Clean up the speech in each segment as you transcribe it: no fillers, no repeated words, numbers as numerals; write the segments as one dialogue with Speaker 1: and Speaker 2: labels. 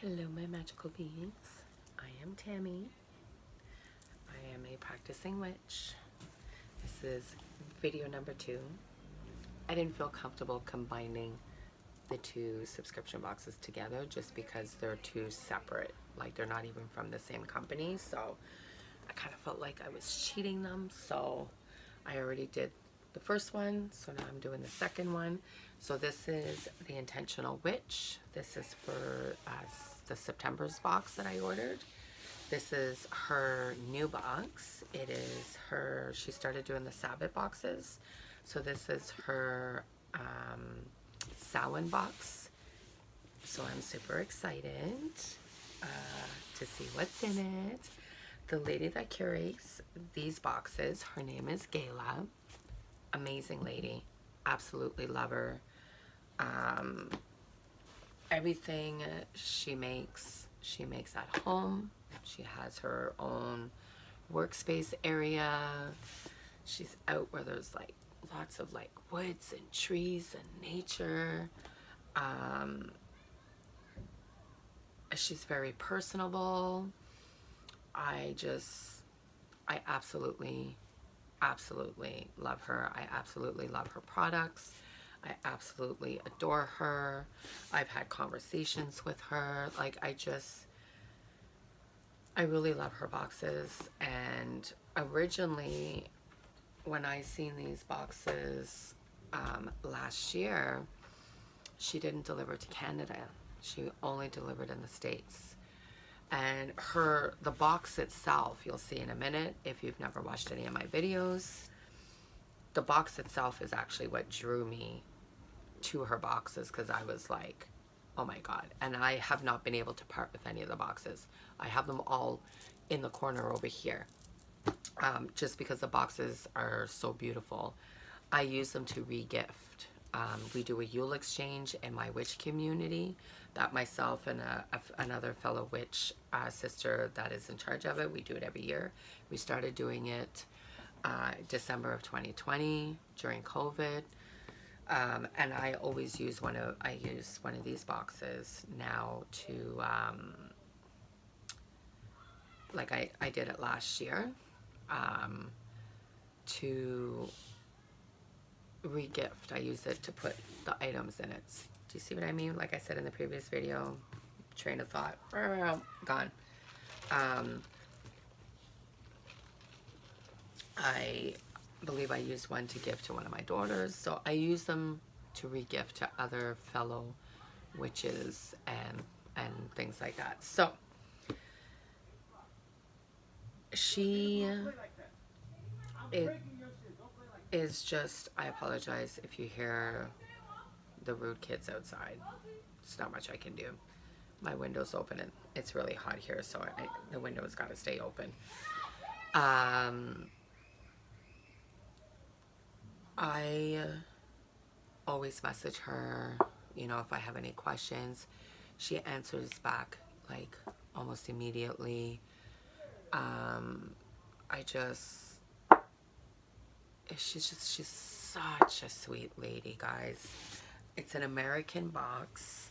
Speaker 1: Hello, my magical beings. I am Tammy. I am a practicing witch. This is video number 2. I didn't feel comfortable combining the two subscription boxes together just because they're two separate. Like, they're not even from the same company. So I kind of felt like I was cheating them. So I already did the first one. So now I'm doing the second one. So this is the Intentional Witch. This is for the September's box that I ordered. This is her new box. It is her, she started doing the Sabbath boxes. So this is her Samhain box. So I'm super excited to see what's in it. The lady that curates these boxes, her name is Gayla. Amazing lady. Absolutely love her. Everything she makes at home. She has her own workspace area. She's out where there's like lots of like woods and trees and nature. She's very personable. I absolutely love her. I absolutely love her products. I absolutely adore her. I've had conversations with her. Like, I really love her boxes. And originally, when I seen these boxes last year, she didn't deliver to Canada. She only delivered in the States. And the box itself, you'll see in a minute if you've never watched any of my videos, the box itself is actually what drew me to her boxes, because I was like, oh my god. And I have not been able to part with any of the boxes. I have them all in the corner over here, just because the boxes are so beautiful. I use them to re-gift. We do a Yule exchange in my witch community that myself and another fellow witch sister that is in charge of it, we do it every year. We started doing it December of 2020 during COVID. And I always use one of these boxes now to, like I did it last year, to re-gift. I use it to put the items in it. Do you see what I mean? Like I said in the previous video, train of thought, gone. I believe I used one to give to one of my daughters. So I use them to re-gift to other fellow witches and things like that. So she is just, I apologize if you hear the rude kids outside. It's not much I can do. My window's open and it's really hot here, so the window's got to stay open. I always message her, you know, if I have any questions. She answers back like almost immediately. She's such a sweet lady, guys. It's an American box.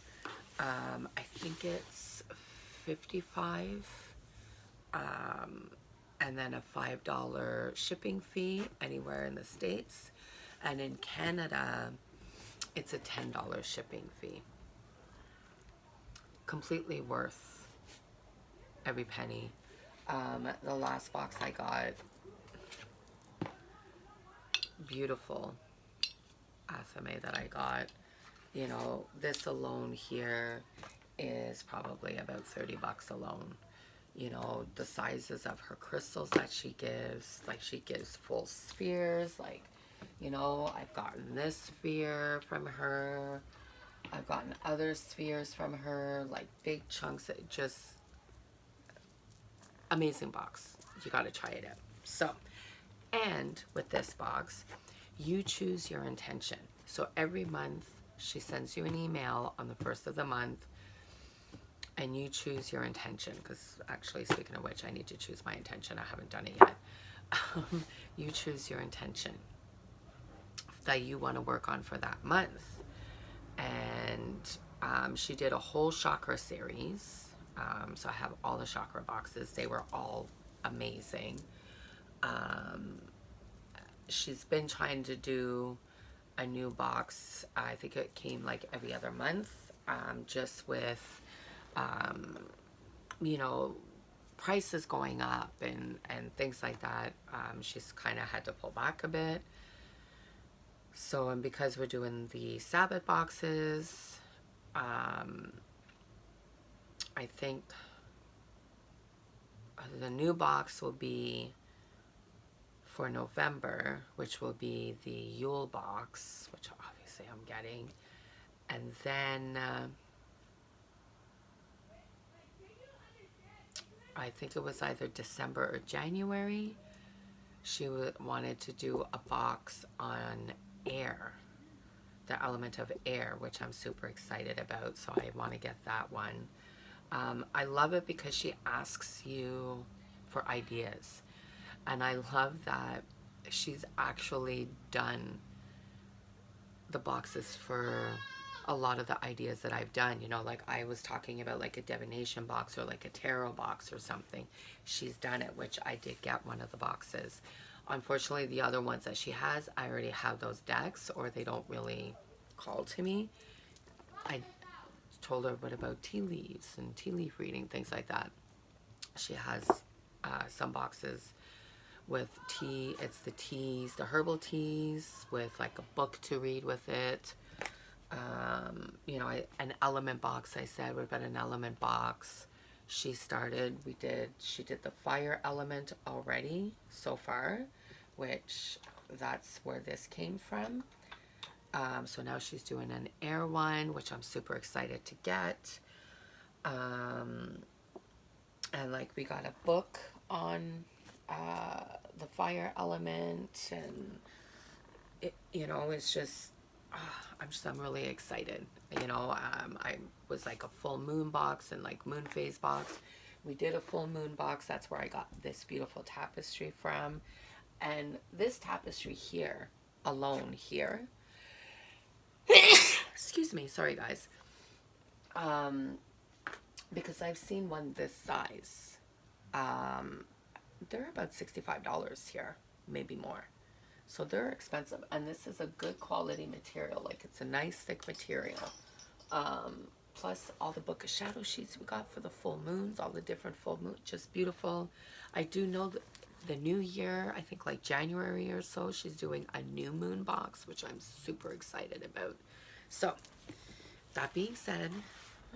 Speaker 1: I think it's $55, and then a $5 shipping fee anywhere in the States. And in Canada, it's a $10 shipping fee. Completely worth every penny. The last box I got, beautiful SAMHAIN that I got. You know, this alone here is probably about $30 alone. You know, the sizes of her crystals that she gives, like she gives full spheres. Like, you know, I've gotten this sphere from her. I've gotten other spheres from her, like big chunks. Just amazing box. You got to try it out. So, and with this box, you choose your intention. So every month she sends you an email on the first of the month, and you choose your intention. Because actually, speaking of which, I need to choose my intention. I haven't done it yet. You choose your intention that you want to work on for that month. And She did a whole chakra series. So I have all the chakra boxes. They were all amazing. Um, she's been trying to do a new box. I think it came like every other month, just with, um, you know, prices going up and things like that. She's kind of had to pull back a bit. So, and because we're doing the Sabbath boxes, I think the new box will be for November, which will be the Yule box, which obviously I'm getting. And then I think it was either December or January, she wanted to do a box on air, the element of air, which I'm super excited about. So I want to get that one. I love it because she asks you for ideas. And I love that she's actually done the boxes for a lot of the ideas that I've done. You know, like I was talking about like a divination box or like a tarot box or something. She's done it, which I did get one of the boxes. Unfortunately, the other ones that she has, I already have those decks, or they don't really call to me. I told her, what about tea leaves and tea leaf reading, things like that. She has some boxes with tea. It's the teas, the herbal teas with like a book to read with it. You know, an element box, I said, what about an element box? She did the fire element already so far, which that's where this came from. So now she's doing an air one, which I'm super excited to get. And like we got a book on the fire element, and it, you know, it's just, I'm really excited. You know, I was like a full moon box and like moon phase box. We did a full moon box. That's where I got this beautiful tapestry from. And this tapestry here, alone here, excuse me, sorry guys. Because I've seen one this size. They're about $65 here, maybe more. So they're expensive, and this is a good quality material. Like, it's a nice thick material. Plus all the Book of Shadow sheets we got for the full moons, all the different full moons, just beautiful. I do know that the new year, I think like January or so, she's doing a new moon box, which I'm super excited about. So that being said,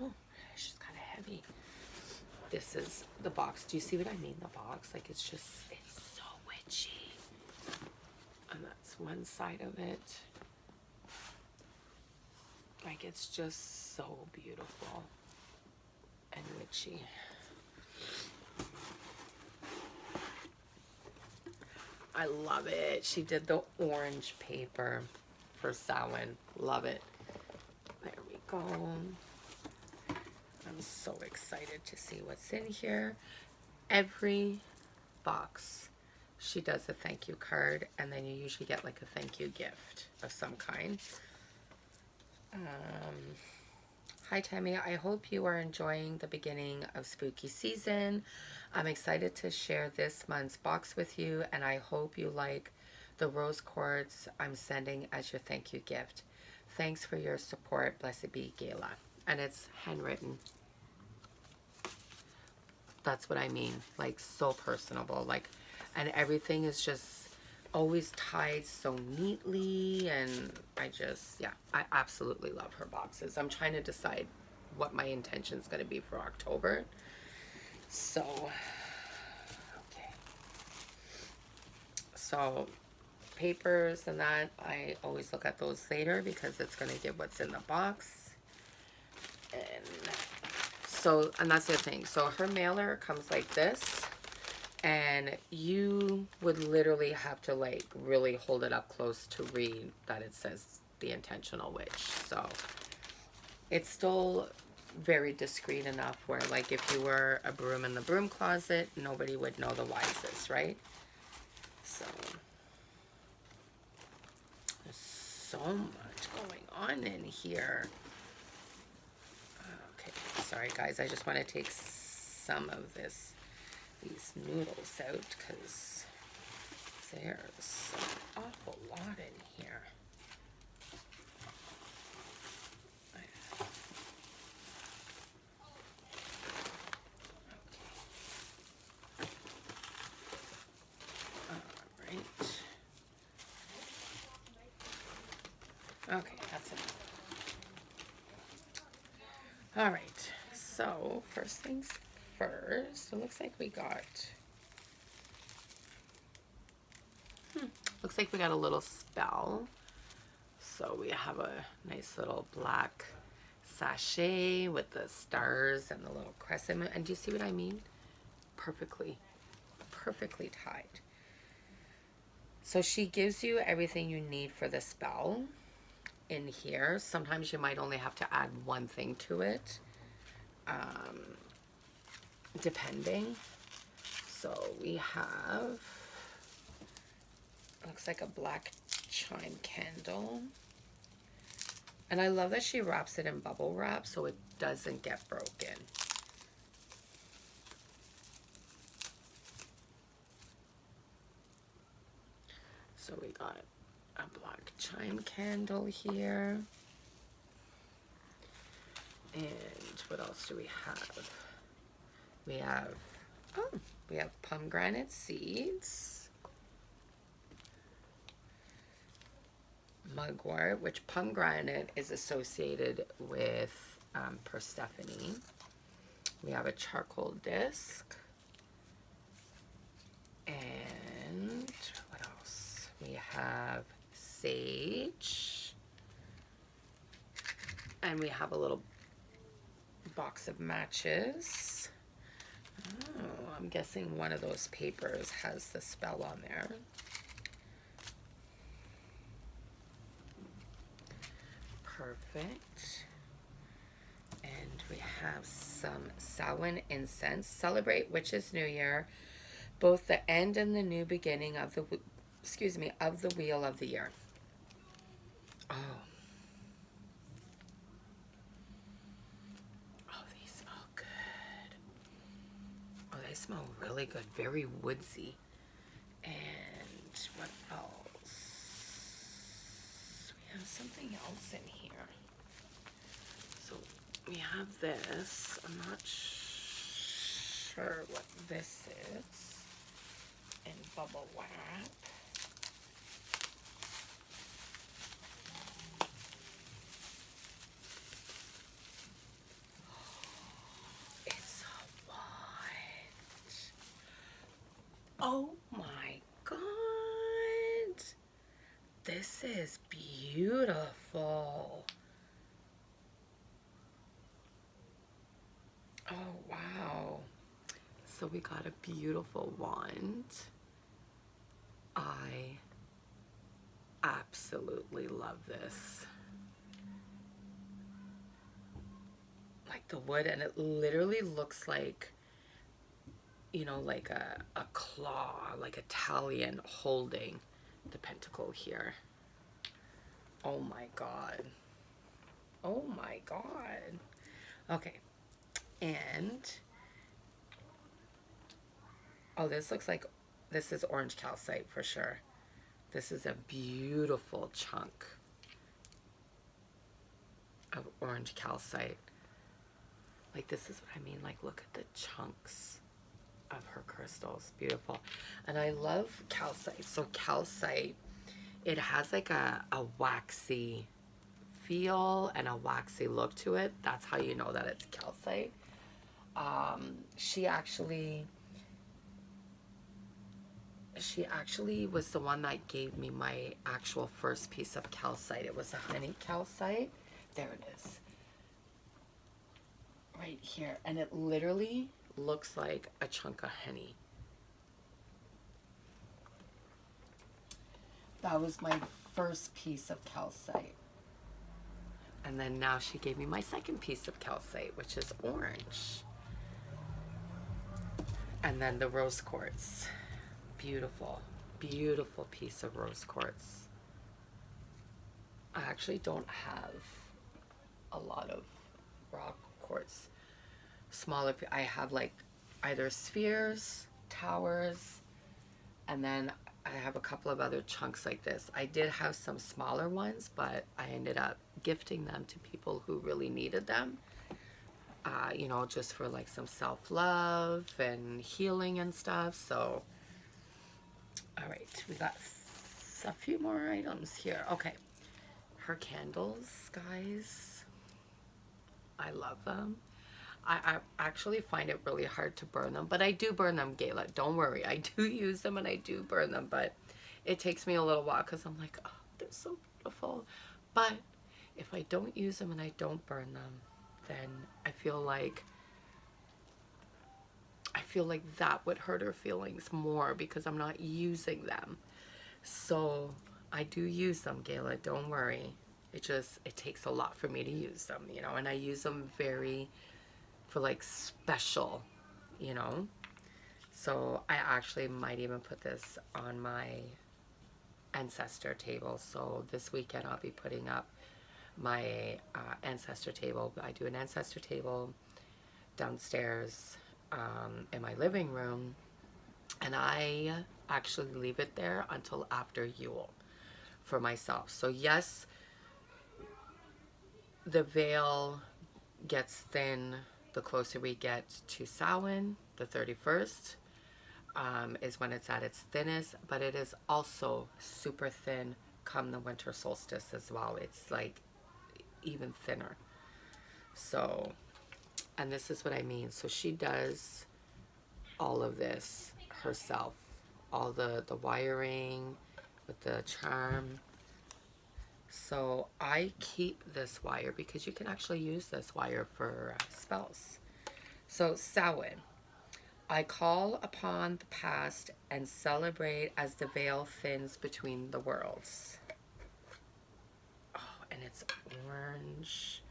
Speaker 1: oh, she's kind of heavy. This is the box. Do you see what I mean? The box, like, it's just, it's so witchy. And that's one side of it. Like, it's just so beautiful and witchy. I love it. She did the orange paper for Samhain. Love it. There we go. I'm so excited to see what's in here. Every box, she does a thank you card, and then you usually get like a thank you gift of some kind. Hi Tammy, I hope you are enjoying the beginning of spooky season. I'm excited to share this month's box with you, and I hope you like the rose quartz I'm sending as your thank you gift. Thanks for your support. Blessed be Gala. And it's handwritten. That's what I mean. Like, so personable. Like, and everything is just always tied so neatly, and I just, yeah, I absolutely love her boxes. I'm trying to decide what my intention is going to be for October. So, okay. So, papers and that, I always look at those later because it's going to give what's in the box. And so, and that's the thing. So her mailer comes like this, and you would literally have to like really hold it up close to read that it says the intentional witch. So it's still very discreet enough where, like, if you were a broom in the broom closet, nobody would know the wisest, right? So there's so much going on in here. sorry guys, I just want to take some of these noodles out because there's an awful lot in here. Okay, that's enough. All right, so first things first, it looks like we got, looks like we got a little spell. So we have a nice little black sachet with the stars and the little crescent moon. And do you see what I mean? Perfectly tied. So she gives you everything you need for the spell in here. Sometimes you might only have to add one thing to it, depending. So we have, looks like a black chime candle. And I love that she wraps it in bubble wrap so it doesn't get broken. So we got a black chime candle here. And what else do we have? We have pomegranate seeds, mugwort, which pomegranate is associated with Persephone. We have a charcoal disc. And what else? We have sage. And we have a little box of matches. Oh, I'm guessing one of those papers has the spell on there. Perfect. And we have some Samhain incense. Celebrate Witches' New Year, both the end and the new beginning of the, of the wheel of the year. Oh. Oh, these smell good. Oh, they smell really good. Very woodsy. And what else? We have something else in here. So we have this. I'm not sure what this is. In bubble wrap. It's a wand. Oh my God. This is beautiful. Oh, wow. So we got a beautiful wand. I absolutely love this. Like the wood, and it literally looks like, you know, like a claw, like Italian holding the pentacle here. Oh my God. Oh my God. Okay. And, oh, this looks like, this is orange calcite for sure. This is a beautiful chunk of orange calcite. Like, this is what I mean. Like, look at the chunks of her crystals. Beautiful. And I love calcite. So calcite, it has like a waxy feel and a waxy look to it. That's how you know that it's calcite. She actually was the one that gave me my actual first piece of calcite. It was a honey calcite. There it is. Right here. And it literally looks like a chunk of honey. That was my first piece of calcite. And then now she gave me my second piece of calcite, which is orange. And then the rose quartz. Beautiful, beautiful piece of rose quartz. I actually don't have a lot of rock quartz. smaller, I have like either spheres, towers, and then I have a couple of other chunks like this. I did have some smaller ones, but I ended up gifting them to people who really needed them. You know, just for like some self-love and healing and stuff. So, all right, we got a few more items here. Okay, her candles, guys. I love them. I actually find it really hard to burn them, but I do burn them, Gayla. Don't worry. I do use them and I do burn them, but it takes me a little while because I'm like, oh, they're so beautiful. But if I don't use them and I don't burn them, then I feel like that would hurt her feelings more because I'm not using them. So I do use them, Gayla. Don't worry. It takes a lot for me to use them, you know, and I use them for like special, you know. So I actually might even put this on my ancestor table. So this weekend I'll be putting up my ancestor table. I do an ancestor table downstairs in my living room, and I actually leave it there until after Yule for myself. So yes, the veil gets thin the closer we get to Samhain, the 31st, is when it's at its thinnest, but it is also super thin come the winter solstice as well. It's like even thinner. So, and this is what I mean. So she does all of this herself, all the wiring with the charm. So I keep this wire because you can actually use this wire for spells. So Samhain, I call upon the past and celebrate as the veil thins between the worlds. Oh, and it's orange.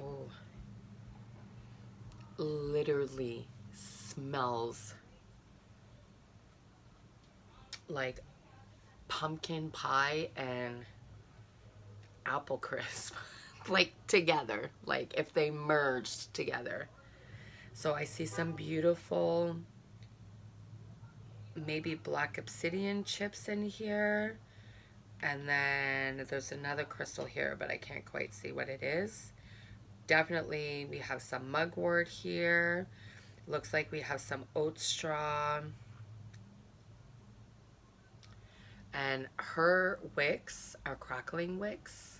Speaker 1: Oh, literally smells like pumpkin pie and apple crisp like together, like if they merged together. So I see some beautiful maybe black obsidian chips in here, and then there's another crystal here, but I can't quite see what it is. Definitely we have some mugwort here. Looks like we have some oat straw. And her wicks are crackling wicks.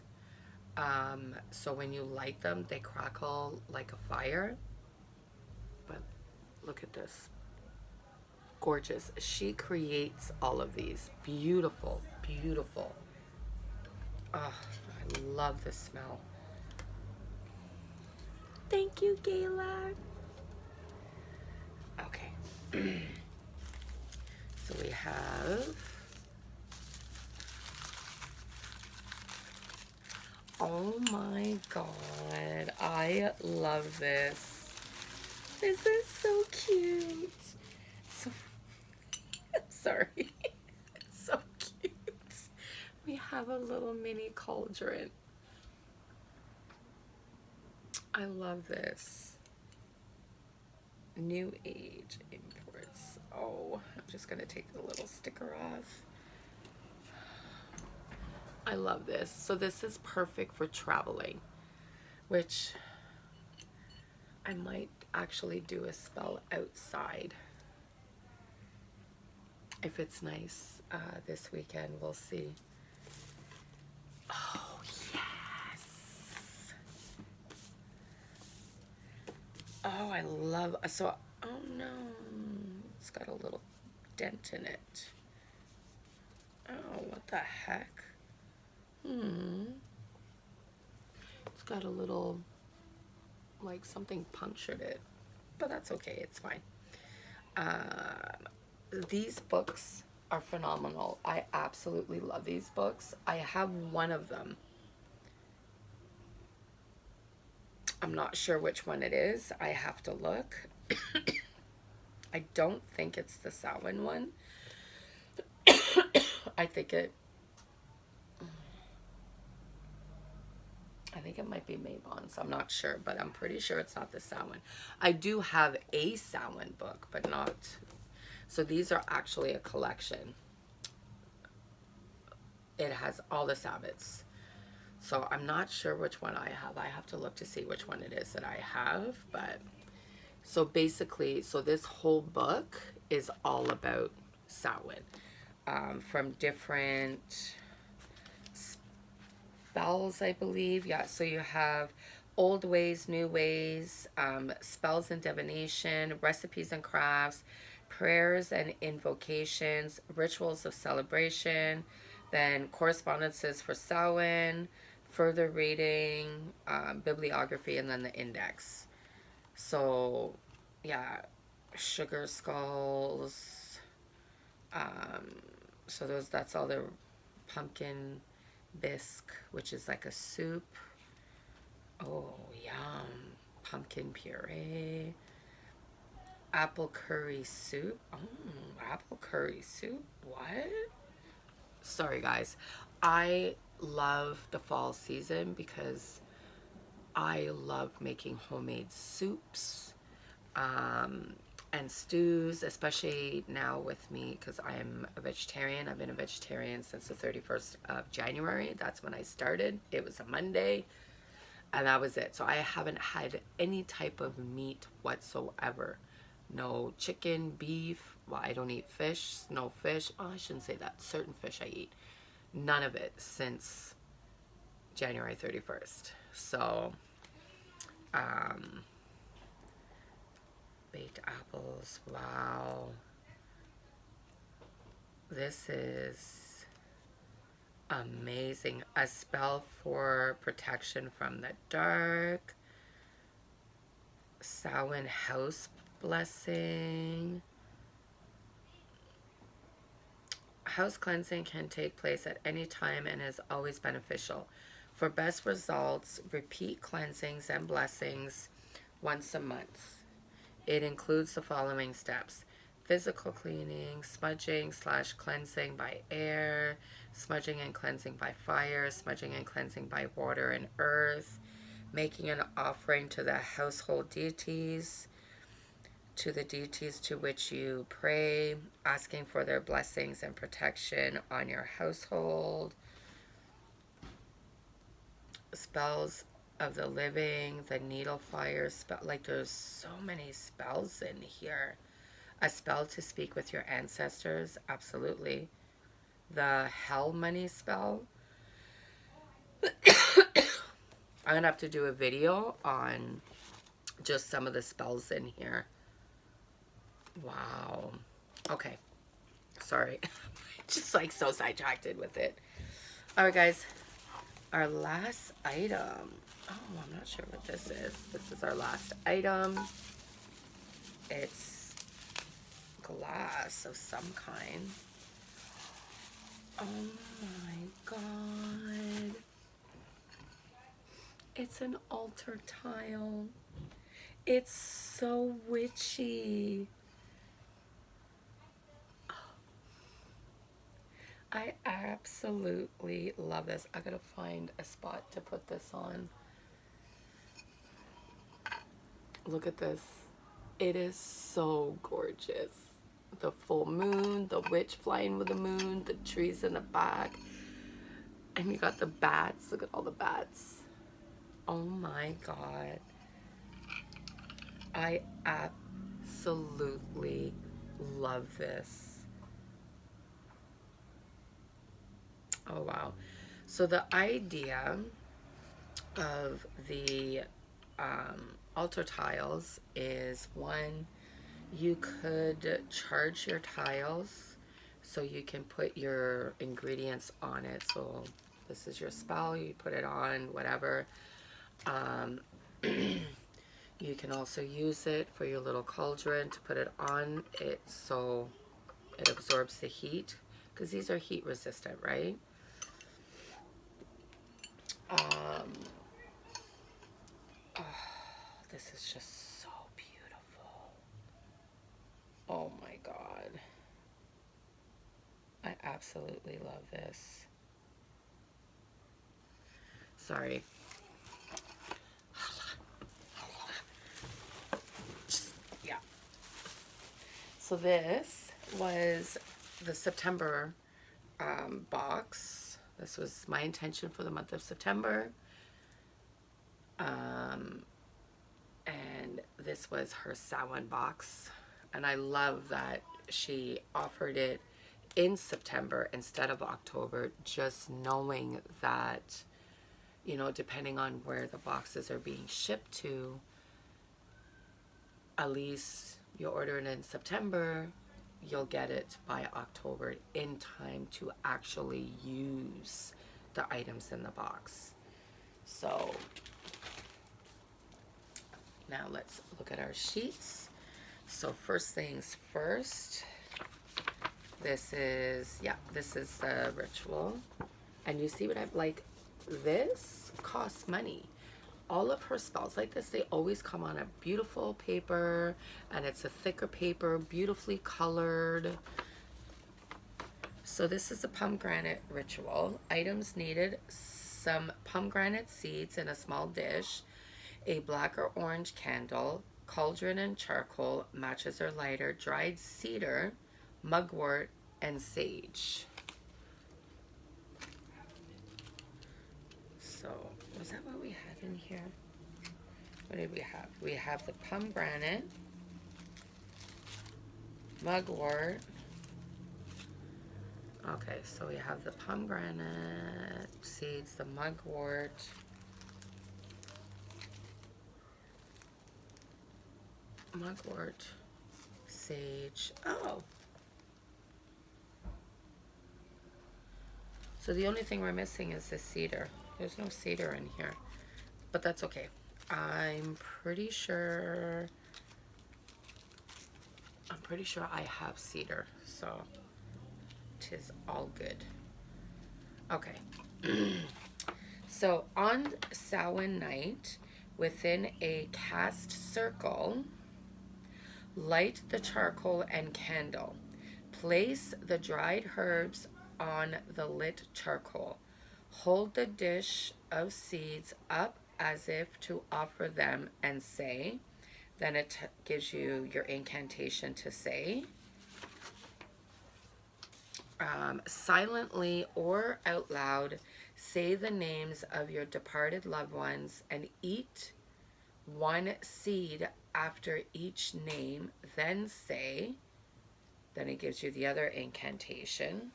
Speaker 1: So when you light them, they crackle like a fire. But look at this. Gorgeous. She creates all of these. Beautiful, beautiful. Oh, I love the smell. Thank you, Gayla. Okay. So we have... Oh my god, I love this. This is so cute. So, sorry. It's so cute. We have a little mini cauldron. I love this. New Age imports. Oh, I'm just gonna take the little sticker off. I love this. So this is perfect for traveling, which I might actually do a spell outside if it's nice this weekend. We'll see. Oh, yes. Oh, I love, so, oh no, it's got a little dent in it. Oh, what the heck? It's got a little, like something punctured it, but that's okay, it's fine. These books are phenomenal. I absolutely love these books. I have one of them. I'm not sure which one it is. I have to look. I don't think it's the Samhain one. I think it... I think it might be Mabon's. I'm not sure, but I'm pretty sure it's not the Samhain. I do have a Samhain book, but not. So these are actually a collection. It has all the Sabbats. So I'm not sure which one I have. I have to look to see which one it is that I have. But so basically, so this whole book is all about Samhain, from different spells, I believe. Yeah, so you have old ways, new ways, spells and divination, recipes and crafts, prayers and invocations, rituals of celebration, then correspondences for Samhain, further reading, bibliography, and then the index. So, yeah, sugar skulls. So that's all the pumpkin bisque, which is like a soup. Oh, yum. Pumpkin puree. Apple curry soup. Oh, apple curry soup? What? Sorry, guys. I love the fall season because I love making homemade soups and stews, especially now with me because I am a vegetarian. I've been a vegetarian since the 31st of January. That's when I started. It was a Monday, and that was it. So I haven't had any type of meat whatsoever. No chicken, beef. Well, I don't eat fish. No fish. Oh, I shouldn't say that. Certain fish I eat. None of it since January 31st. So, baked apples. Wow. This is amazing. A spell for protection from the dark. Samhain house blessing. House cleansing can take place at any time and is always beneficial. For best results, repeat cleansings and blessings once a month. It includes the following steps: physical cleaning, smudging / cleansing by air, smudging and cleansing by fire, smudging and cleansing by water and earth, making an offering to the household deities, to the deities to which you pray, asking for their blessings and protection on your household, spells of the living, the needle fire spell. Like, there's so many spells in here. A spell to speak with your ancestors, absolutely. The hell money spell. I'm gonna have to do a video on just some of the spells in here. Wow. Okay. Sorry. Just like so sidetracked with it. Alright, guys. Our last item. Oh, I'm not sure what this is. This is our last item. It's glass of some kind. Oh my god. It's an altar tile. It's so witchy. I absolutely love this. I gotta find a spot to put this on. Look at this. It is so gorgeous. The full moon, the witch flying with the moon, the trees in the back. And you got the bats. Look at all the bats. Oh my god. I absolutely love this. Oh wow. So the idea of the altar tiles is, one, you could charge your tiles so you can put your ingredients on it. So this is your spell, you put it on, whatever. You can also use it for your little cauldron to put it on it so it absorbs the heat, because these are heat resistant, right? This is just so beautiful. Oh my god. I absolutely love this. Sorry. So this was the September box. This was my intention for the month of September. And this was her Samhain box. And I love that she offered it in September instead of October, just knowing that, you know, depending on where the boxes are being shipped to, at least you order it in September, you'll get it by October in time to actually use the items in the box. So now let's look at our sheets. So first things first, this is the ritual. And you see what I'm like, this costs money. All of her spells like this, they always come on a beautiful paper, and it's a thicker paper, beautifully colored. So this is the pomegranate ritual. Items needed: some pomegranate seeds in a small dish, a black or orange candle, cauldron and charcoal, matches or lighter, dried cedar, mugwort, and sage. So, was that what we had in here? What did we have? We have the pomegranate, mugwort. Okay, so we have the pomegranate seeds, the mugwort, sage. Oh. So the only thing we're missing is the cedar. There's no cedar in here, but that's okay. I'm pretty sure I have cedar, so tis all good. Okay. So on Samhain night, within a cast circle, light the charcoal and candle. Place the dried herbs on the lit charcoal. Hold the dish of seeds up as if to offer them and say, then it gives you your incantation to say. Silently or out loud, say the names of your departed loved ones and eat one seed after each name. Then say, then it gives you the other incantation.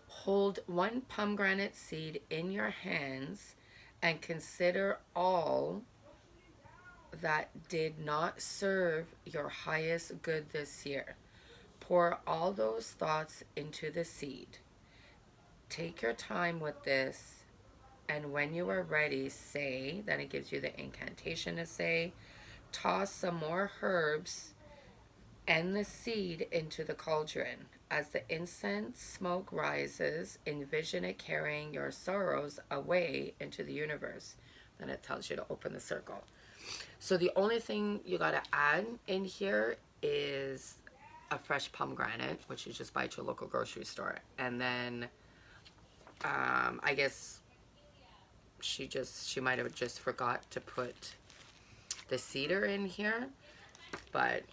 Speaker 1: Hold one pomegranate seed in your hands and consider all that did not serve your highest good this year. Pour all those thoughts into the seed. Take your time with this, and when you are ready, say, then it gives you the incantation to say, toss some more herbs and the seed into the cauldron. As the incense smoke rises, envision it carrying your sorrows away into the universe. Then it tells you to open the circle. So the only thing you got to add in here is a fresh pomegranate, which you just buy at your local grocery store. And then I guess she might have just forgot to put the cedar in here, but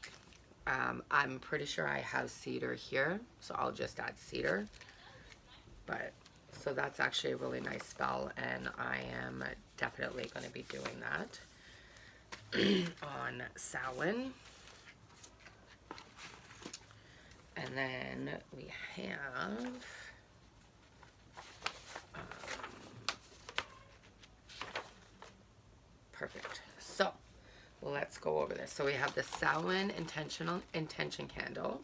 Speaker 1: I'm pretty sure I have cedar here, so I'll just add cedar. But so that's actually a really nice spell, and I am definitely going to be doing that on Samhain. And then we have perfect. So let's go over this. So we have the Samhain intention candle.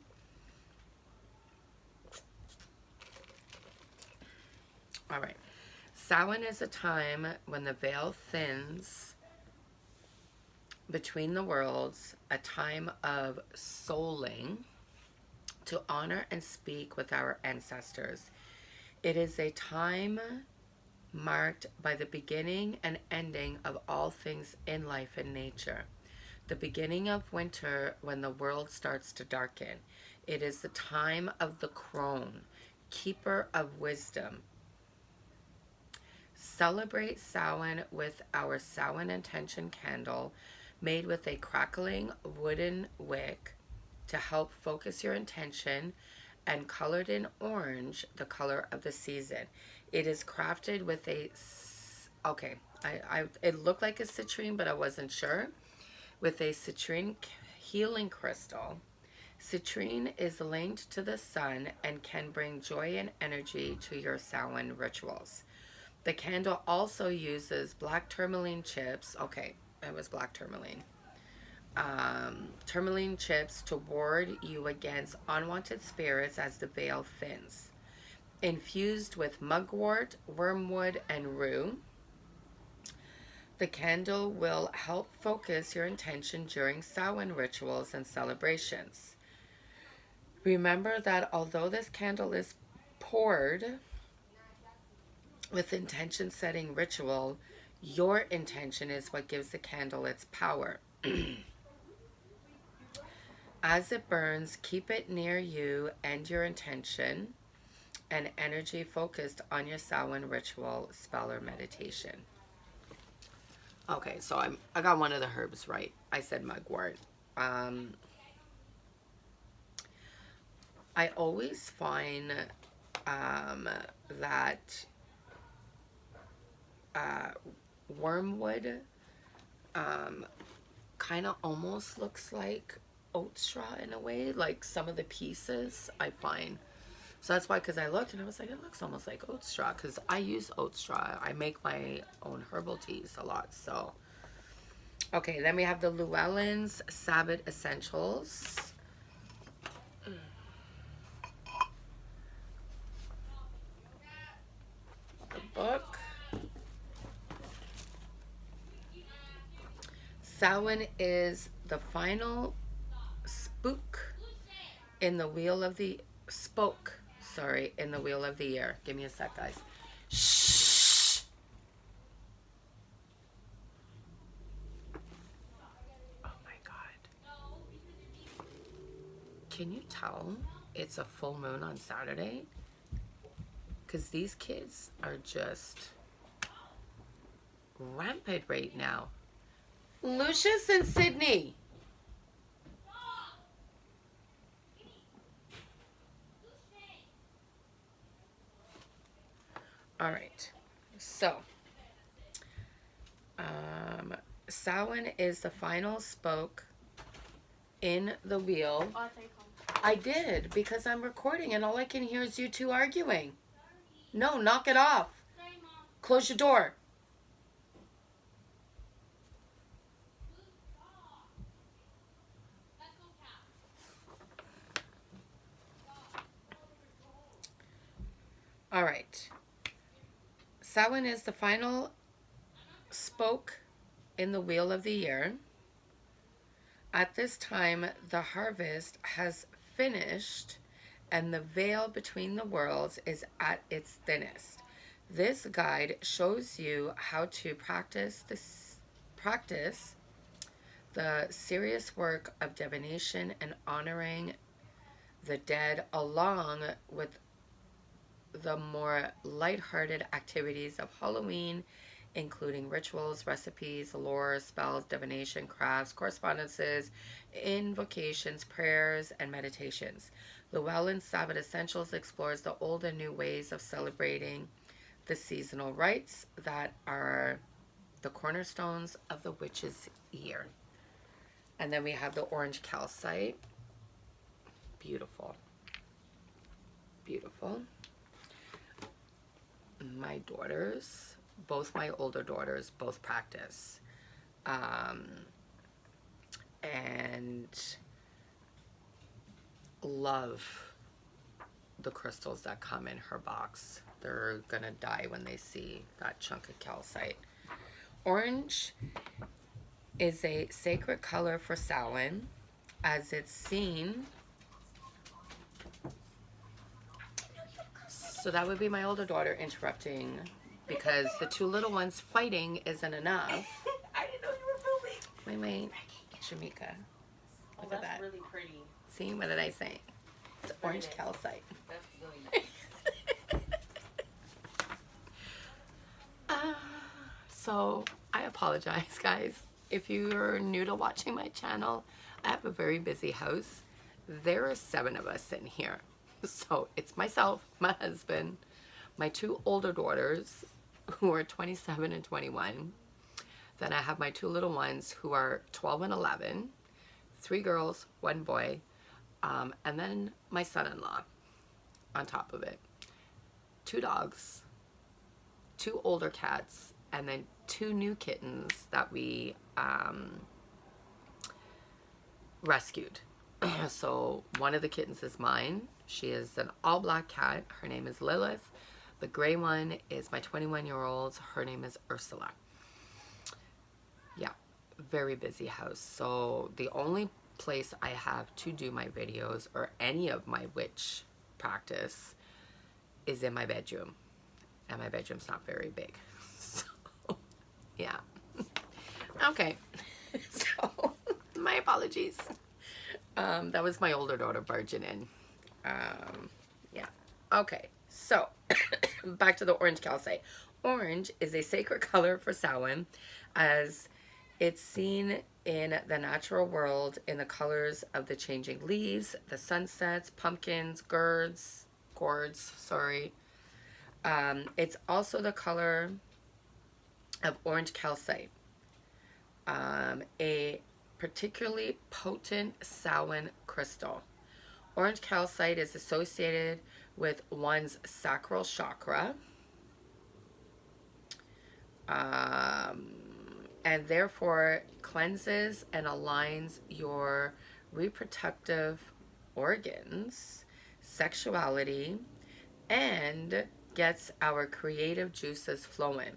Speaker 1: All right. Samhain is a time when the veil thins between the worlds, a time of souling to honor and speak with our ancestors. It is a time marked by the beginning and ending of all things in life and nature. The beginning of winter when the world starts to darken. It is the time of the crone, keeper of wisdom. Celebrate Samhain with our Samhain intention candle made with a crackling wooden wick to help focus your intention, and colored in orange, the color of the season. It is crafted with a, okay, it looked like a citrine, but I wasn't sure, with a citrine healing crystal. Citrine is linked to the sun and can bring joy and energy to your Samhain rituals. The candle also uses black tourmaline chips. Okay, it was black tourmaline. Tourmaline chips to ward you against unwanted spirits as the veil thins. Infused with mugwort, wormwood, and rue, the candle will help focus your intention during Samhain rituals and celebrations. Remember that although this candle is poured with intention setting ritual, your intention is what gives the candle its power. As it burns, keep it near you and your intention and energy focused on your Samhain ritual, spell, or meditation. Okay, so I got one of the herbs right. I said mugwort. I always find that wormwood kind of almost looks like oat straw in a way, like some of the pieces I find. So that's why, because I looked and I was like, it looks almost like oat straw, because I use oat straw. I make my own herbal teas a lot. So okay, then we have the Llewellyn's Sabbath Essentials. The book. Samhain is the final spook in the wheel of the in the wheel of the year. Give me a sec, guys. Shh. Oh my God. Can you tell it's a full moon on Saturday? Because these kids are just rampant right now. Lucius and Sydney. All right. So, Samhain is the final spoke in the wheel. I did, because I'm recording and all I can hear is you two arguing. No, knock it off. Close your door. All right. Samhain is the final spoke in the wheel of the year. At this time, the harvest has finished and the veil between the worlds is at its thinnest. This guide shows you how to practice the serious work of divination and honoring the dead, along with the more lighthearted activities of Halloween, including rituals, recipes, lore, spells, divination, crafts, correspondences, invocations, prayers, and meditations. Llewellyn's Sabbath Essentials explores the old and new ways of celebrating the seasonal rites that are the cornerstones of the witch's year. And then we have the orange calcite. Beautiful. Beautiful. My daughters, both my older daughters, both practice. And love the crystals that come in her box. They're gonna die when they see that chunk of calcite. Orange is a sacred color for Samhain, as it's seen. So that would be my older daughter interrupting, because the two little ones fighting isn't enough.
Speaker 2: I didn't know you were filming.
Speaker 1: Wait, Shamika. Look at that.
Speaker 2: That's really pretty.
Speaker 1: See, what did I say? It's orange calcite.
Speaker 2: That's really nice.
Speaker 1: So I apologize, guys. If you're new to watching my channel, I have a very busy house, there are 7 of us in here. So it's myself, my husband, my 2 older daughters who are 27 and 21. Then I have my 2 little ones who are 12 and 11, 3 girls, 1 boy, and then my son-in-law on top of it. 2 dogs, 2 older cats, and then 2 new kittens that we rescued. So one of the kittens is mine. She is an all black cat. Her name is Lilith. The gray one is my 21-year-old. Her name is Ursula. Yeah, very busy house. So the only place I have to do my videos or any of my witch practice is in my bedroom. And my bedroom's not very big. So, yeah. Okay. So, my apologies. That was my older daughter barging in. Yeah. Okay. So, back to the orange calcite. Orange is a sacred color for Samhain, as it's seen in the natural world in the colors of the changing leaves, the sunsets, pumpkins, gourds, sorry. It's also the color of orange calcite, a particularly potent Samhain crystal. Orange calcite is associated with one's sacral chakra, and therefore cleanses and aligns your reproductive organs, sexuality, and gets our creative juices flowing.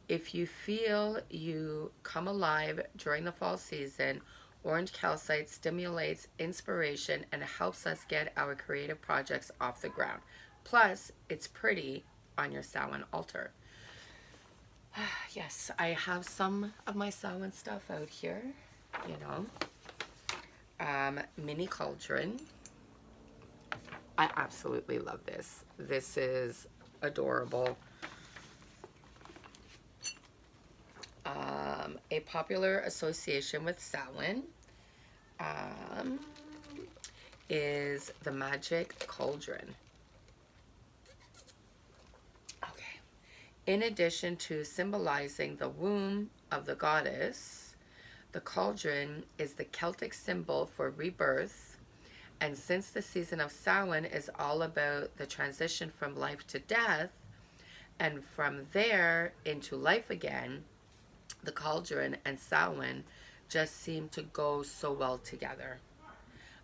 Speaker 1: If you feel you come alive during the fall season, orange calcite stimulates inspiration and helps us get our creative projects off the ground. Plus, it's pretty on your Samhain altar. Yes, I have some of my Samhain stuff out here, you know. Mini cauldron. I absolutely love this. This is adorable. A popular association with Samhain is the magic cauldron. Okay. In addition to symbolizing the womb of the goddess, the cauldron is the Celtic symbol for rebirth. And since the season of Samhain is all about the transition from life to death, and from there into life again, the cauldron and Samhain just seem to go so well together.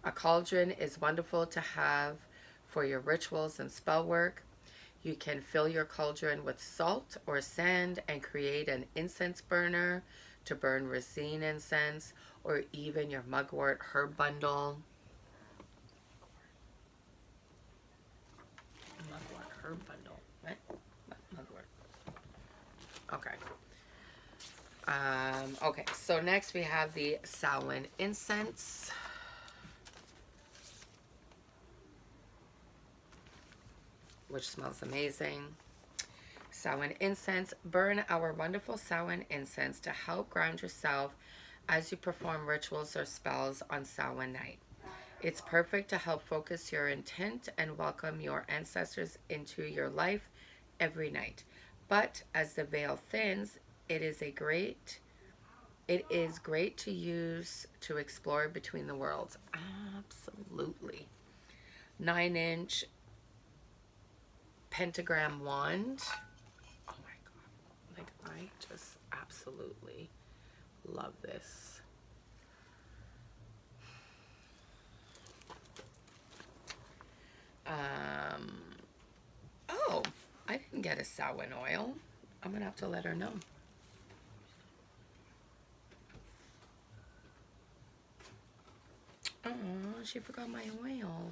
Speaker 1: A cauldron is wonderful to have for your rituals and spell work. You can fill your cauldron with salt or sand and create an incense burner to burn resin incense, or even your mugwort herb bundle. Mugwort herb bundle. What? Mugwort. Okay. Okay, so next we have the Samhain incense. Which smells amazing. Samhain incense. Burn our wonderful Samhain incense to help ground yourself as you perform rituals or spells on Samhain night. It's perfect to help focus your intent and welcome your ancestors into your life every night. But as the veil thins, it is great to use to explore between the worlds. Absolutely. 9-inch pentagram wand. Oh my god. Like, I just absolutely love this. Oh, I didn't get a Samhain oil. I'm gonna have to let her know. Oh, she forgot my oil.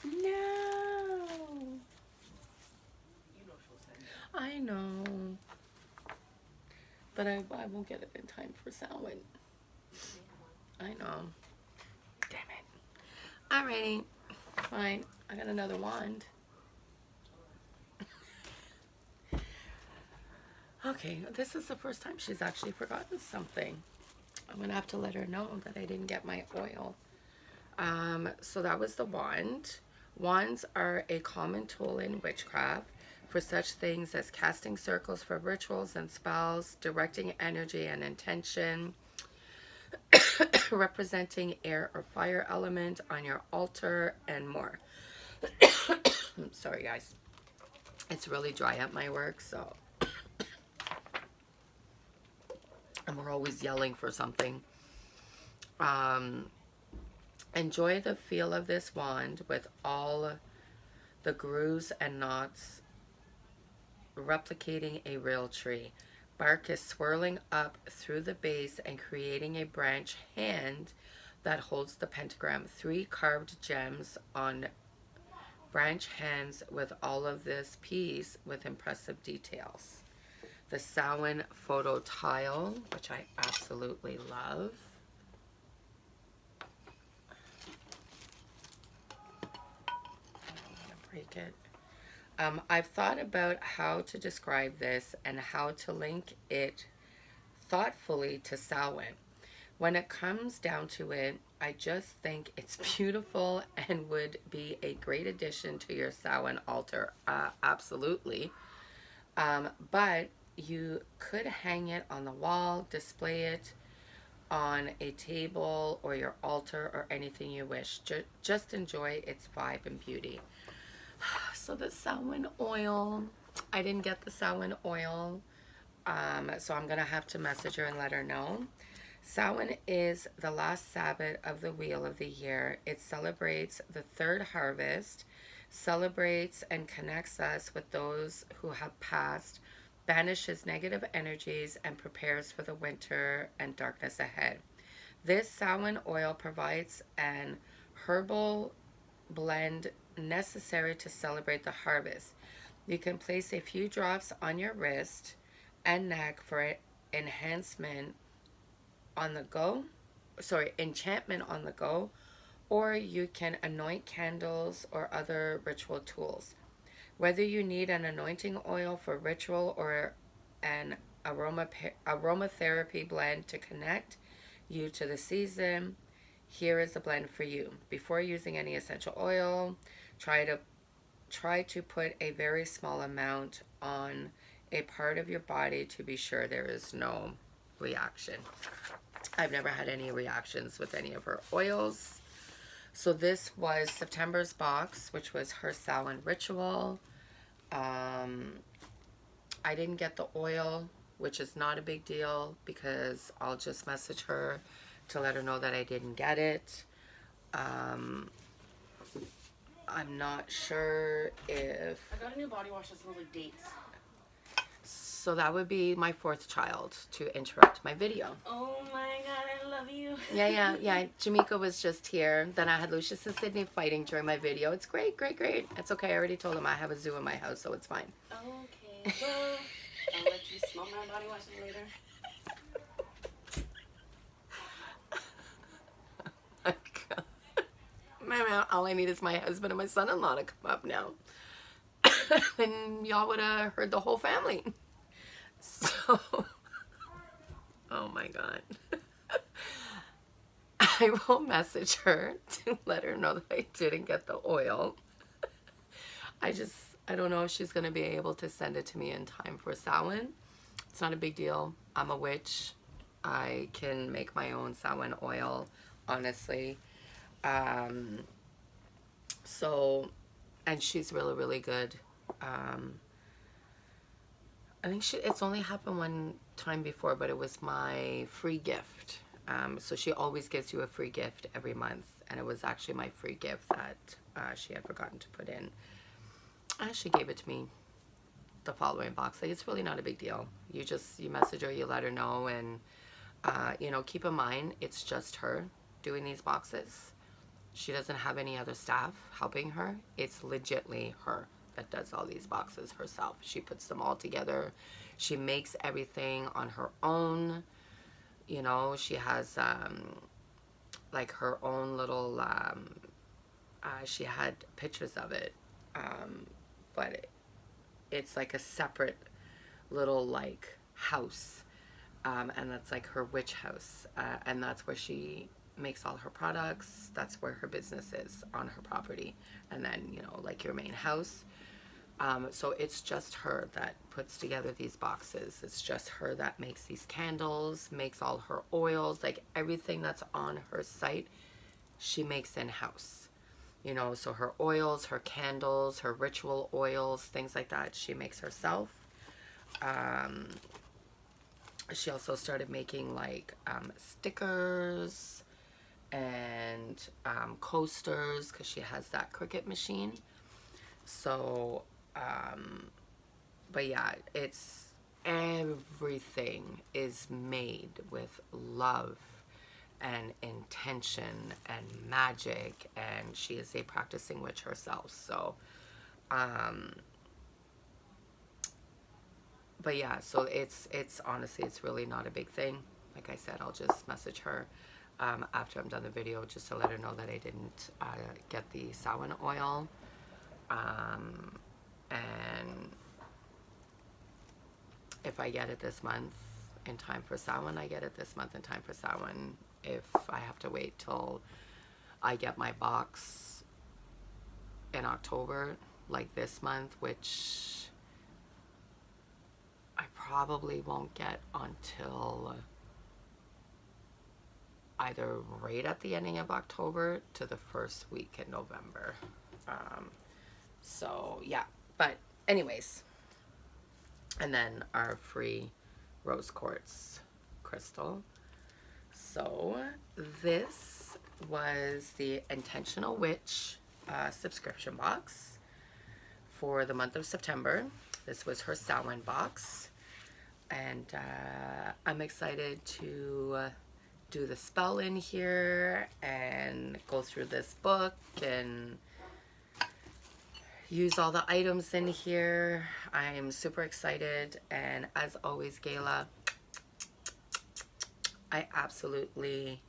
Speaker 1: No. I know. But I won't get it in time for Samhain. I know. Damn it. Alrighty. Fine. I got another wand. Okay, this is the first time she's actually forgotten something. I'm gonna have to let her know that I didn't get my oil. So that was the wand. Wands are a common tool in witchcraft for such things as casting circles for rituals and spells, directing energy and intention, representing air or fire element on your altar, and more. Sorry, guys. It's really dry at my work, so. And we're always yelling for something. Enjoy the feel of this wand with all the grooves and knots replicating a real tree. Bark is swirling up through the base and creating a branch hand that holds the pentagram. 3 carved gems on branch hands with all of this piece with impressive details. The Samhain photo tile, which I absolutely love. I'm gonna break it. I've thought about how to describe this and how to link it thoughtfully to Samhain. When it comes down to it, I just think it's beautiful and would be a great addition to your Samhain altar. Absolutely. But you could hang it on the wall, display it on a table or your altar or anything you wish. Just enjoy its vibe and beauty. So the Samhain oil, I didn't get the Samhain oil, so I'm gonna have to message her and let her know. Samhain is the last Sabbath of the wheel of the year. It celebrates the third harvest, celebrates and connects us with those who have passed, banishes negative energies, and prepares for the winter and darkness ahead. This Samhain oil provides an herbal blend necessary to celebrate the harvest. You can place a few drops on your wrist and neck for enhancement on the go. Enchantment on the go, or you can anoint candles or other ritual tools. Whether you need an anointing oil for ritual or an aromatherapy blend to connect you to the season, here is a blend for you. Before using any essential oil, try to put a very small amount on a part of your body to be sure there is no reaction. I've never had any reactions with any of her oils. So this was September's box, which was her Samhain ritual. I didn't get the oil, which is not a big deal because I'll just message her to let her know that I didn't get it. I'm not sure if...
Speaker 3: I got a new body wash that smells like dates.
Speaker 1: So that would be my 4th child to interrupt my video.
Speaker 3: Oh my god, I love you.
Speaker 1: Yeah. Jamaica was just here. Then I had Lucius and Sydney fighting during my video. It's great. It's okay. I already told him I have a zoo in my house, so it's fine.
Speaker 3: Okay, well, I'll let you smell my body wash later.
Speaker 1: Man, all I need is my husband and my son-in-law to come up now. And y'all would have heard the whole family. So, oh my God. I will message her to let her know that I didn't get the oil. I don't know if she's going to be able to send it to me in time for Samhain. It's not a big deal. I'm a witch. I can make my own Samhain oil, honestly. So, and she's really, really good. I think it's only happened one time before, but it was my free gift. So she always gives you a free gift every month, and it was actually my free gift that she had forgotten to put in. She gave it to me the following box. Like, it's really not a big deal. You message her, you let her know, and keep in mind it's just her doing these boxes. She doesn't have any other staff helping her. It's legitly her that does all these boxes herself. She puts them all together. She makes everything on her own. She has like her own little, she had pictures of it, but it's like a separate little like house, and that's like her witch house, and that's where she makes all her products. That's where her business is, on her property, and then, you know, like your main house. So it's just her that puts together these boxes. It's just her that makes these candles, makes all her oils, like everything that's on her site, she makes in-house. You know, so her oils, her candles, her ritual oils, things like that, she makes herself. She also started making like stickers and coasters, because she has that Cricut machine. So, but yeah, it's everything is made with love and intention and magic, and she is a practicing witch herself. So, but yeah, so it's honestly, it's really not a big thing. Like I said, I'll just message her after I'm done the video, just to let her know that I didn't get the Samhain oil. And if I get it this month in time for Samhain, I get it this month in time for Samhain. If I have to wait till I get my box in October, like this month, which I probably won't get until either right at the ending of October to the first week in November. So yeah, but anyways, and then our free rose quartz crystal. So this was the Intentional Witch subscription box for the month of September. This was her Samhain box, and I'm excited to do the spell in here and go through this book and use all the items in here. I'm super excited, and as always, Gayla, I absolutely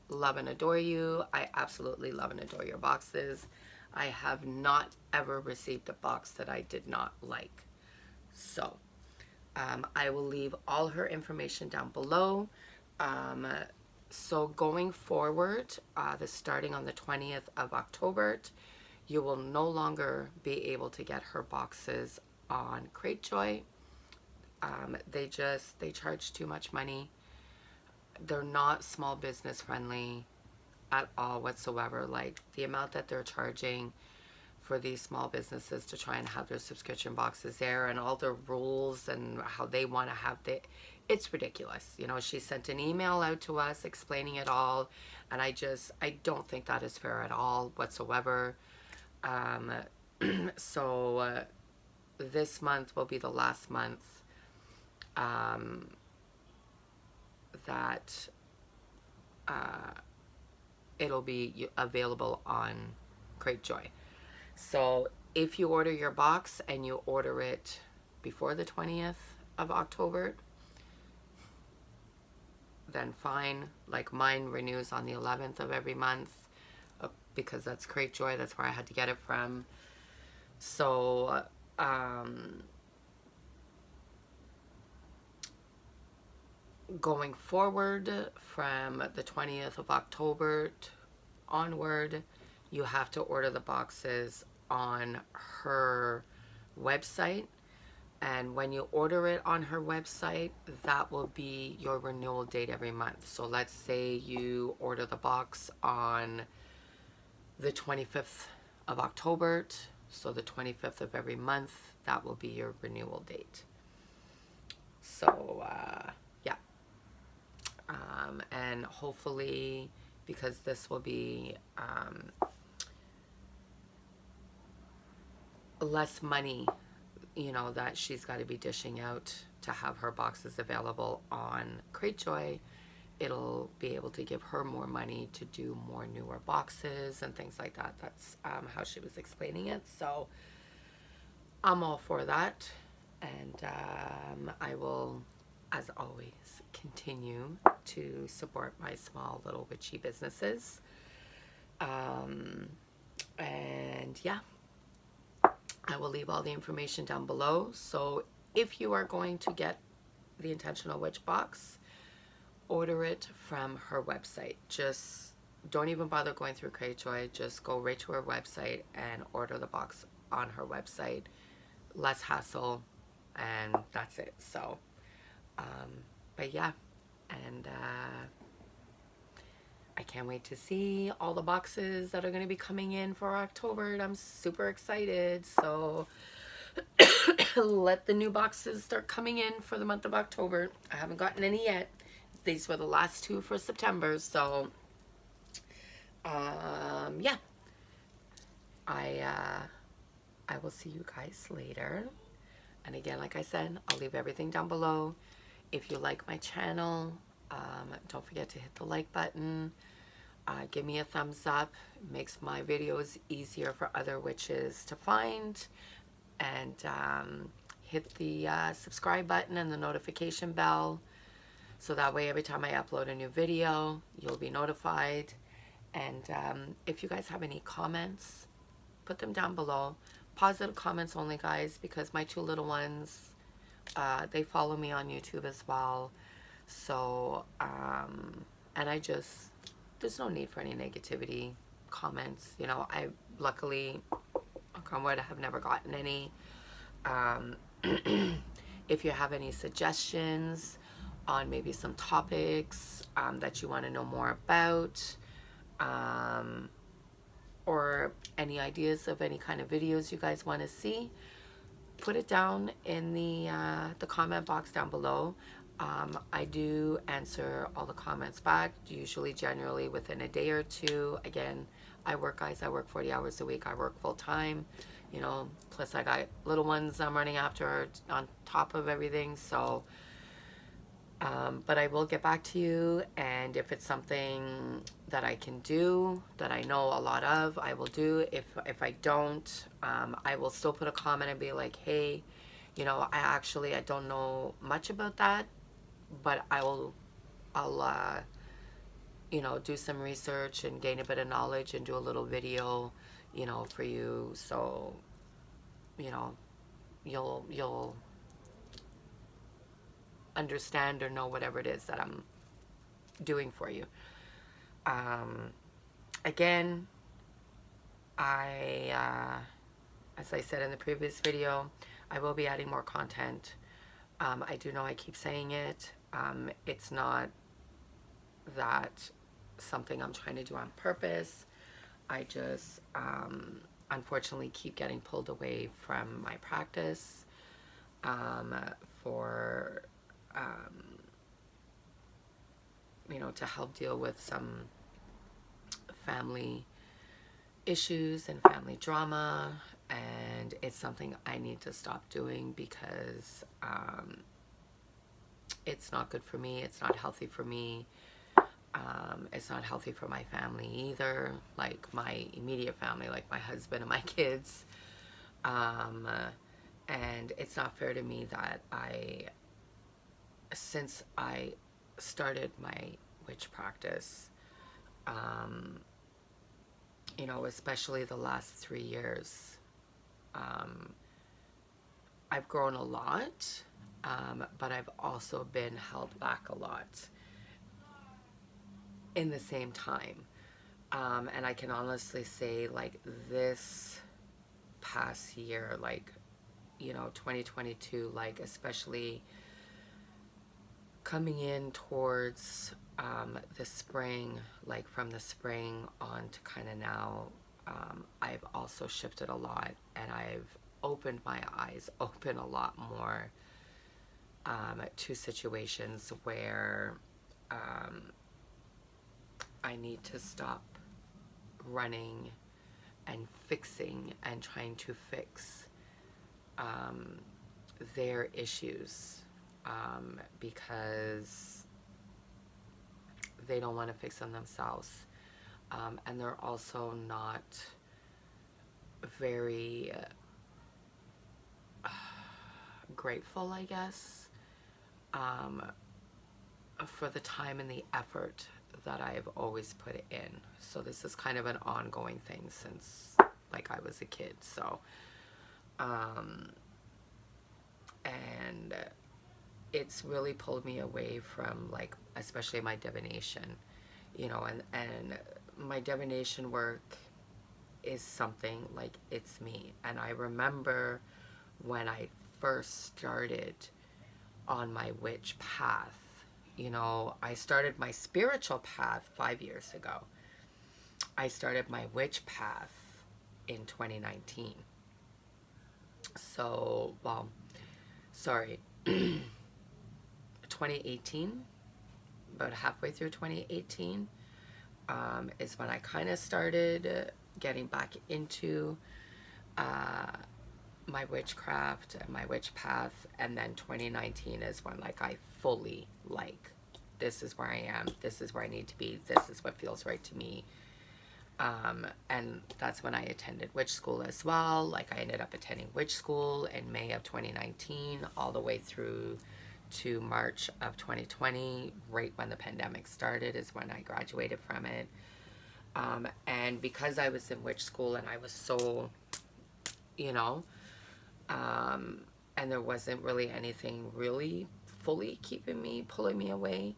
Speaker 1: love and adore you. I absolutely love and adore your boxes. I have not ever received a box that I did not like. So I will leave all her information down below. So going forward, starting on the 20th of October, you will no longer be able to get her boxes on Cratejoy. They charge too much money. They're not small business friendly at all whatsoever. Like the amount that they're charging for these small businesses to try and have their subscription boxes there, and all the rules and how they want to have it's ridiculous. You know, she sent an email out to us explaining it all, and I don't think that is fair at all whatsoever. So this month will be the last month that it'll be available on Cratejoy. So if you order your box and you order it before the 20th of October, then fine. Like mine renews on the 11th of every month, because that's Cratejoy. That's where I had to get it from. So going forward from the 20th of October onward, you have to order the boxes on her website. And when you order it on her website, that will be your renewal date every month. So let's say you order the box on the 25th of October. So the 25th of every month, that will be your renewal date. So, yeah. And hopefully, because this will be less money, you know, that she's got to be dishing out to have her boxes available on Cratejoy, it'll be able to give her more money to do more newer boxes and things like that. That's how she was explaining it. So I'm all for that. And I will, as always, continue to support my small little witchy businesses. And yeah, I will leave all the information down below. So if you are going to get the Intentional Witch box, order it from her website. Just don't even bother going through Craigjoy. Just go right to her website and order the box on her website. Less hassle, and that's it. So, but yeah, and I can't wait to see all the boxes that are going to be coming in for October. And I'm super excited. So let the new boxes start coming in for the month of October. I haven't gotten any yet. These were the last 2 for September. So, yeah, I will see you guys later. And again, like I said, I'll leave everything down below. If you like my channel, don't forget to hit the like button. Give me a thumbs up. It makes my videos easier for other witches to find. And hit the subscribe button and the notification bell. So that way every time I upload a new video, you'll be notified. And if you guys have any comments, put them down below. Positive comments only, guys, because my 2 little ones, they follow me on YouTube as well. So, and there's no need for any negativity comments. You know, I luckily, knock on wood, I have never gotten any. If you have any suggestions on maybe some topics that you want to know more about, or any ideas of any kind of videos you guys want to see, put it down in the comment box down below. I do answer all the comments back, usually generally within a day or 2. Again, I work, guys. I work 40 hours a week. I work full time, you know, plus I got little ones I'm running after on top of everything. So, but I will get back to you, and if it's something that I can do, that I know a lot of, I will do. If I don't, I will still put a comment and be like, hey, you know, I don't know much about that, but I'll you know, do some research and gain a bit of knowledge and do a little video, you know, for you, so, you know, you'll understand or know whatever it is that I'm doing for you. Again, as I said in the previous video, I will be adding more content. I do know I keep saying it. It's not that something I'm trying to do on purpose. I just unfortunately keep getting pulled away from my practice for you know, to help deal with some family issues and family drama, and it's something I need to stop doing because it's not good for me. It's not healthy for me. It's not healthy for my family either, like my immediate family, like my husband and my kids. And it's not fair to me that since I started my witch practice, you know, especially the last 3 years, I've grown a lot, but I've also been held back a lot in the same time. And I can honestly say, like, this past year, like, you know, 2022, like, especially coming in towards the spring, like from the spring on to kind of now, I've also shifted a lot, and I've opened my eyes open a lot more to situations where I need to stop running and fixing and trying to fix their issues, because they don't want to fix them themselves, and they're also not very grateful, I guess, for the time and the effort that I've always put in. So this is kind of an ongoing thing since, like, I was a kid. So and it's really pulled me away from, like, especially my divination, you know, and my divination work is something like, it's me. And I remember when I first started on my witch path, you know, I started my spiritual path 5 years ago. I started my witch path in 2019. So, well, sorry, 2018, about halfway through 2018, is when I kind of started getting back into my witchcraft and my witch path. And then 2019 is when, like, I fully, like, this is where I am, this is where I need to be, this is what feels right to me. And that's when I attended witch school as well. Like, I ended up attending witch school in May of 2019 all the way through to March of 2020, right when the pandemic started is when I graduated from it. And because I was in witch school and I was so, you know, and there wasn't really anything really fully pulling me away,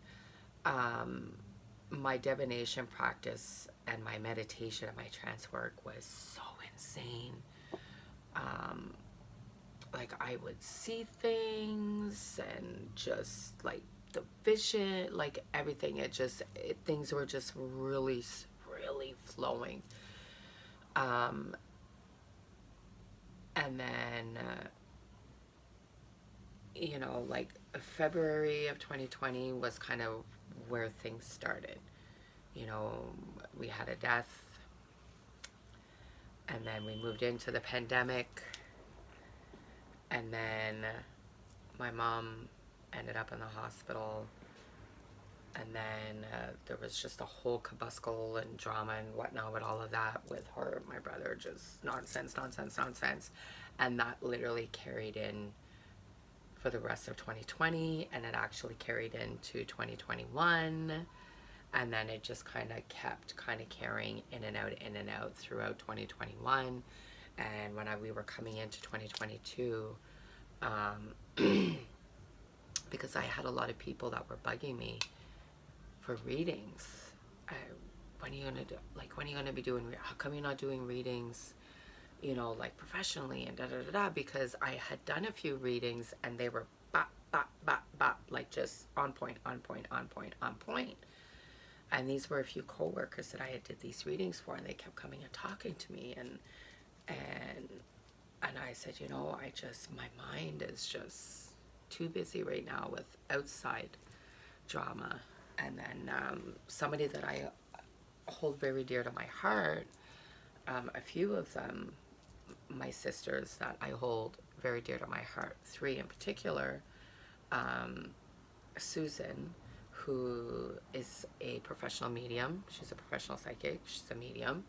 Speaker 1: my divination practice and my meditation and my trance work was so insane. Like, I would see things and just, like, the vision, like, everything. Things were just really, really flowing. And then, you know, like, February of 2020 was kind of where things started. You know, we had a death, and then we moved into the pandemic, and then my mom ended up in the hospital, and then there was just a whole cabuscle and drama and whatnot with all of that with her, my brother, just nonsense, and that literally carried in for the rest of 2020, and it actually carried into 2021. And then it just kind of kept carrying in and out throughout 2021. And when we were coming into 2022, because I had a lot of people that were bugging me for readings. When are you gonna do? Like, when are you gonna be doing? How come you're not doing readings? You know, like, professionally and da da da da. Because I had done a few readings and they were bop bop bop bop, like, just on point, on point, on point, on point. And these were a few co-workers that I had did these readings for, and they kept coming and talking to me, and I said, you know, my mind is just too busy right now with outside drama. And then somebody that I hold very dear to my heart, a few of them, my sisters that I hold very dear to my heart, 3 in particular, Susan, who is a professional medium. She's a professional psychic. She's a medium.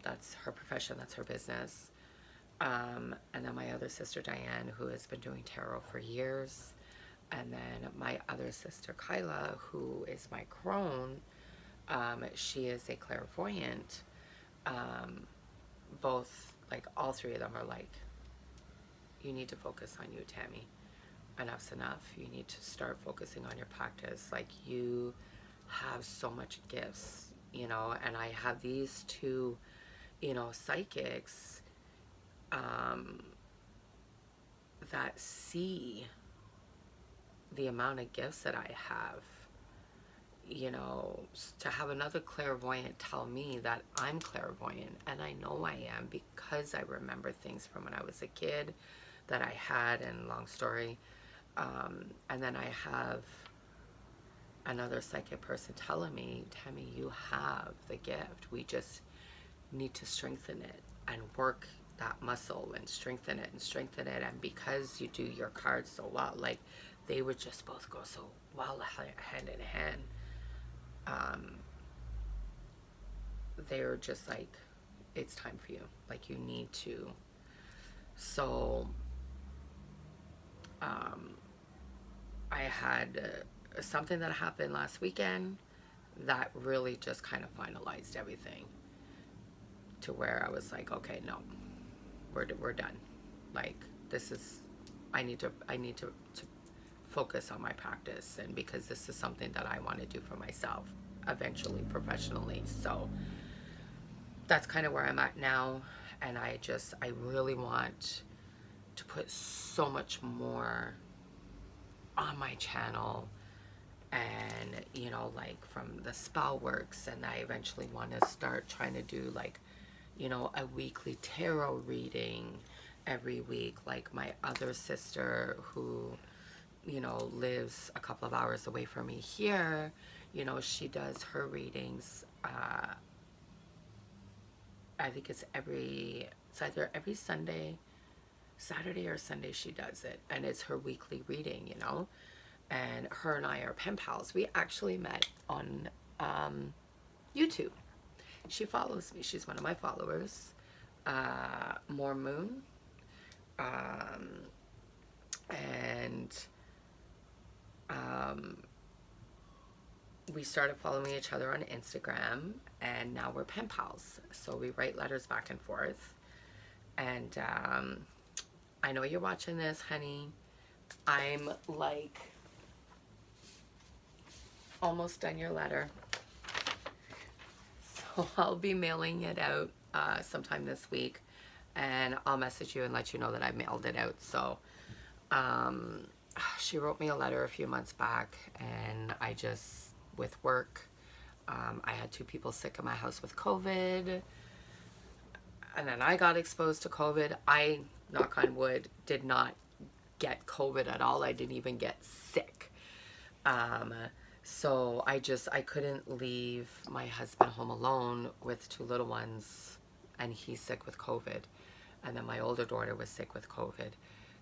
Speaker 1: That's her profession. That's her business. And then my other sister, Diane, who has been doing tarot for years. And then my other sister, Kyla, who is my crone. She is a clairvoyant. Both, like, all 3 of them are like, you need to focus on you, Tammy. Enough's enough. You need to start focusing on your practice. Like, you have so much gifts, you know. And I have these 2, you know, psychics that see the amount of gifts that I have. You know, to have another clairvoyant tell me that I'm clairvoyant, and I know I am because I remember things from when I was a kid that I had, and long story. And then I have another psychic person telling me, Tammy, you have the gift. We just need to strengthen it and work that muscle and strengthen it and strengthen it. And because you do your cards so well, like, they would just both go so well hand in hand. They were just like, it's time for you. Like, you need to. So, I had something that happened last weekend that really just kind of finalized everything to where I was like, okay, no, we're done. Like, this is, I need to focus on my practice, and because this is something that I want to do for myself eventually professionally. So that's kind of where I'm at now, and I really want to put so much more on my channel, and you know, like from the spell works, and I eventually want to start trying to do like, you know, a weekly tarot reading every week, like my other sister who, you know, lives a couple of hours away from me here. You know, she does her readings, I think it's either every Saturday or Sunday she does it, and it's her weekly reading, you know. And her and I are pen pals. We actually met on YouTube. She follows me. She's one of my followers. More Moon. And we started following each other on Instagram, and now we're pen pals. So we write letters back and forth. And I know you're watching this, honey. I'm like almost done your letter. So I'll be mailing it out sometime this week, and I'll message you and let you know that I mailed it out. So she wrote me a letter a few months back, and I just, with work, I had 2 people sick in my house with COVID, and then I got exposed to COVID. I, knock on wood, did not get COVID at all. I didn't even get sick. So I couldn't leave my husband home alone with 2 little ones, and he's sick with COVID. And then my older daughter was sick with COVID.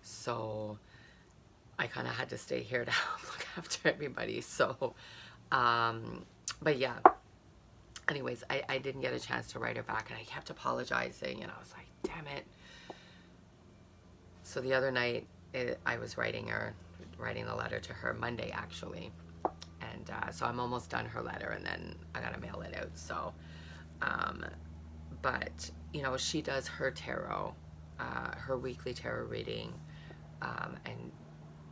Speaker 1: So I kind of had to stay here to help look after everybody. So, but yeah. Anyways, I didn't get a chance to write her back, and I kept apologizing, and I was like, damn it. So the other night, I was writing the letter to her Monday, actually. And so I'm almost done her letter, and then I gotta mail it out. So, but, you know, she does her tarot, her weekly tarot reading, and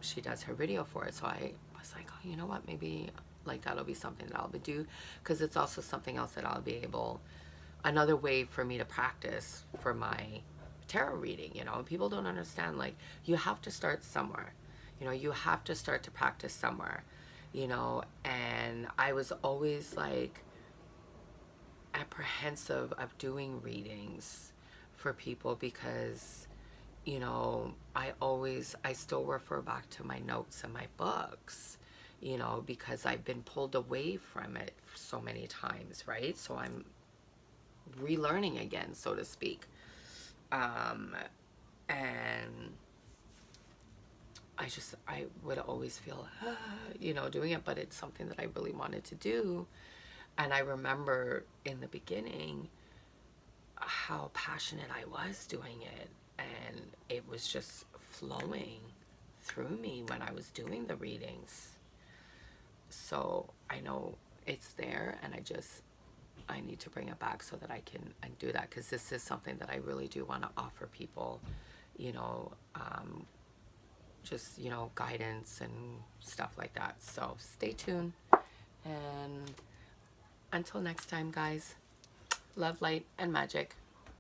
Speaker 1: she does her video for it. So I was like, oh, you know what, maybe like that'll be something that I'll do, because it's also something else that I'll be able, another way for me to practice for my tarot reading. You know, people don't understand, like, you have to start somewhere. You know, you have to start to practice somewhere, you know. And I was always like apprehensive of doing readings for people, because, you know, I still refer back to my notes and my books, you know, because I've been pulled away from it so many times, right? So I'm relearning again, so to speak. And I would always feel, you know, doing it, but it's something that I really wanted to do. And I remember in the beginning how passionate I was doing it, and it was just flowing through me when I was doing the readings. So I know it's there, and I need to bring it back so that I can do that, because this is something that I really do want to offer people, you know, just, you know, guidance and stuff like that. So stay tuned, and until next time, guys, love, light, and magic.